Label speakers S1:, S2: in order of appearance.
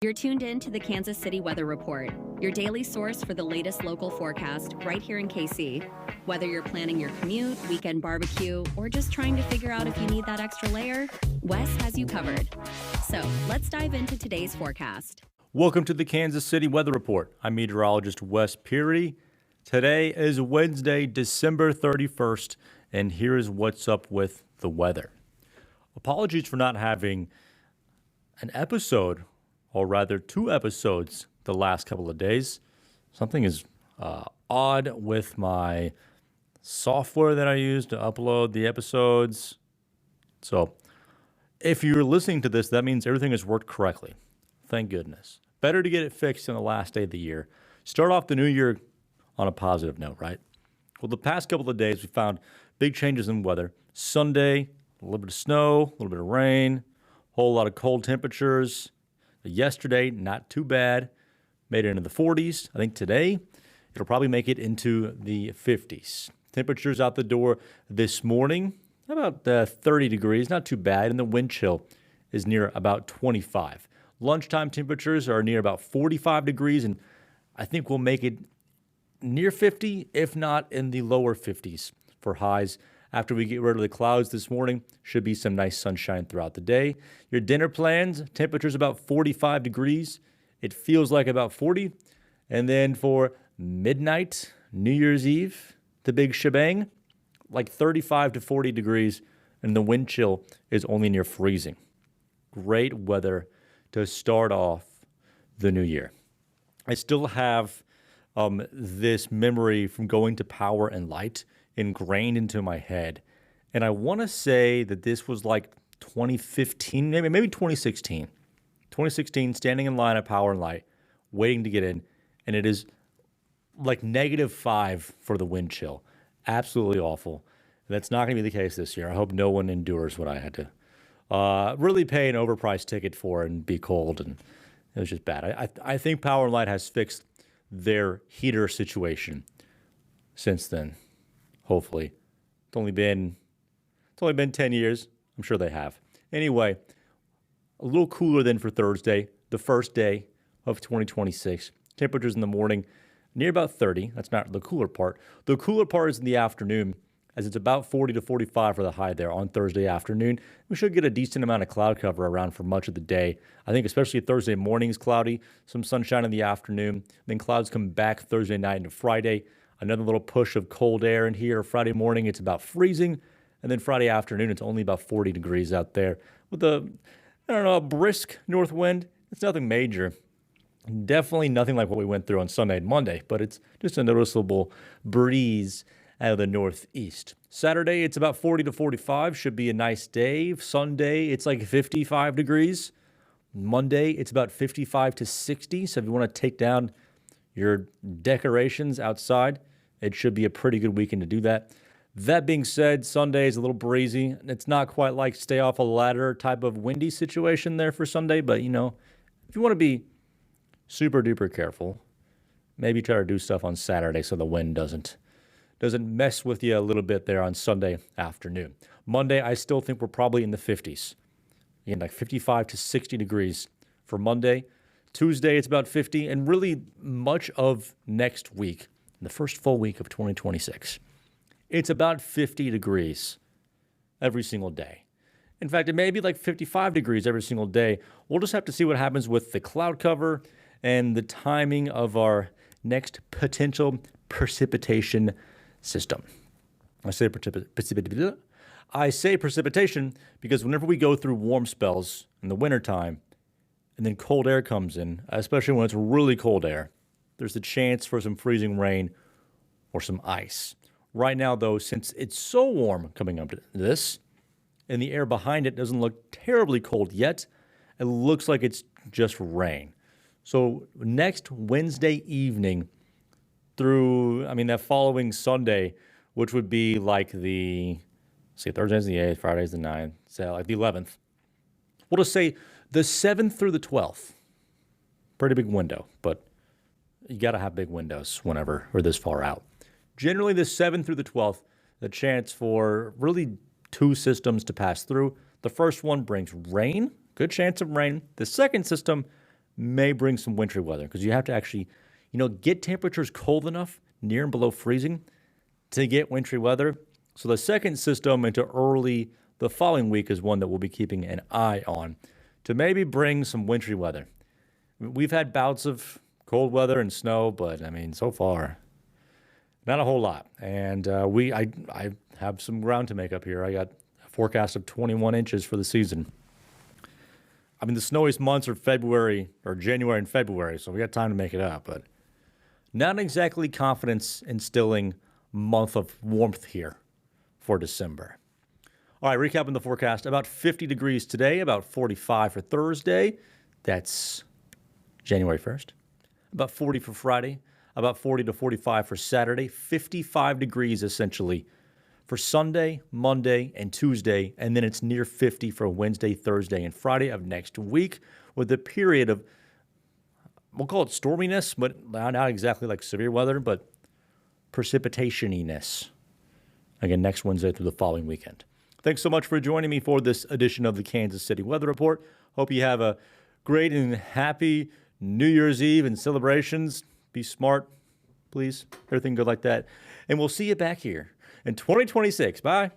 S1: You're tuned in to the Kansas City Weather Report, your daily source for the latest local forecast right here in KC. Whether you're planning your commute, weekend barbecue, or just trying to figure out if you need that extra layer, Wes has you covered. So let's dive into today's forecast.
S2: Welcome to the Kansas City Weather Report. I'm meteorologist Wes Peary. Today is Wednesday, December 31st, and here is what's up with the weather. Apologies for not having an episode, or rather 2 episodes, the last couple of days. Something is odd with my software that I use to upload the episodes. So if you're listening to this, that means everything has worked correctly. Thank goodness. Better to get it fixed on the last day of the year. Start off the new year on a positive note, right? Well, the past couple of days, we found big changes in weather. Sunday, a little bit of snow, a little bit of rain, a whole lot of cold temperatures. Yesterday, not too bad. Made it into the 40s. I think today, it'll probably make it into the 50s. Temperatures out the door this morning, about 30 degrees, not too bad. And the wind chill is near about 25. Lunchtime temperatures are near about 45 degrees. And I think we'll make it near 50, if not in the lower 50s for highs. After we get rid of the clouds this morning, should be some nice sunshine throughout the day. Your dinner plans, temperatures about 45 degrees. It feels like about 40. And then for midnight, New Year's Eve, the big shebang, like 35 to 40 degrees, and the wind chill is only near freezing. Great weather to start off the new year. I still have this memory from going to Power and Light ingrained into my head. And I want to say that this was like 2015, maybe 2016. 2016, standing in line at Power and Light, waiting to get in. And it is like -5 for the wind chill. Absolutely awful. That's not going to be the case this year. I hope no one endures what I had to really pay an overpriced ticket for and be cold. And it was just bad. I think Power and Light has fixed their heater situation since then. Hopefully. It's only been 10 years. I'm sure they have. Anyway, a little cooler than for Thursday, the first day of 2026. Temperatures in the morning near about 30. That's not the cooler part. The cooler part is in the afternoon, as it's about 40 to 45 for the high there on Thursday afternoon. We should get a decent amount of cloud cover around for much of the day. I think especially Thursday morning is cloudy, some sunshine in the afternoon. Then clouds come back Thursday night into Friday. Another little push of cold air in here. Friday morning, it's about freezing. And then Friday afternoon, it's only about 40 degrees out there with a brisk north wind. It's nothing major. Definitely nothing like what we went through on Sunday and Monday, but it's just a noticeable breeze out of the northeast. Saturday, it's about 40 to 45. Should be a nice day. Sunday, it's like 55 degrees. Monday, it's about 55 to 60. So if you want to take down your decorations outside, it should be a pretty good weekend to do that. That being said, Sunday is a little breezy. It's not quite like stay off a ladder type of windy situation there for Sunday, but if you want to be super duper careful, maybe try to do stuff on Saturday so the wind doesn't mess with you a little bit there on Sunday afternoon. Monday, I still think we're probably in the 50s. Again, like 55 to 60 degrees for Monday. Tuesday, it's about 50, and really much of next week, the first full week of 2026, it's about 50 degrees every single day. In fact, it may be like 55 degrees every single day. We'll just have to see what happens with the cloud cover and the timing of our next potential precipitation system. I say precipitation because whenever we go through warm spells in the wintertime, and then cold air comes in, especially when it's really cold air, there's a chance for some freezing rain or some ice. Right now, though, since it's so warm coming up to this, and the air behind it doesn't look terribly cold yet, it looks like it's just rain. So next Wednesday evening through, that following Sunday, which would be like Thursday's the 8th, Friday's the 9th, so like the 11th. We'll just say the 7th through the 12th. Pretty big window, but you got to have big windows whenever we're this far out. Generally, the 7th through the 12th, the chance for really 2 systems to pass through. The first one brings rain, good chance of rain. The second system may bring some wintry weather because you have to actually, get temperatures cold enough, near and below freezing, to get wintry weather. So the second system into early the following week is one that we'll be keeping an eye on to maybe bring some wintry weather. We've had bouts of cold weather and snow, but so far, not a whole lot. And I have some ground to make up here. I got a forecast of 21 inches for the season. The snowiest months are February or January and February, so we got time to make it up, but not exactly confidence instilling month of warmth here for December. All right, recapping the forecast. About 50 degrees today, about 45 for Thursday. That's January 1st. About 40 for Friday, about 40 to 45 for Saturday, 55 degrees essentially for Sunday, Monday, and Tuesday, and then it's near 50 for Wednesday, Thursday, and Friday of next week with a period of, we'll call it storminess, but not exactly like severe weather, but precipitation-iness. Again, next Wednesday through the following weekend. Thanks so much for joining me for this edition of the Kansas City Weather Report. Hope you have a great and happy New Year's Eve and celebrations. Be smart, please. Everything good like that. And we'll see you back here in 2026. Bye.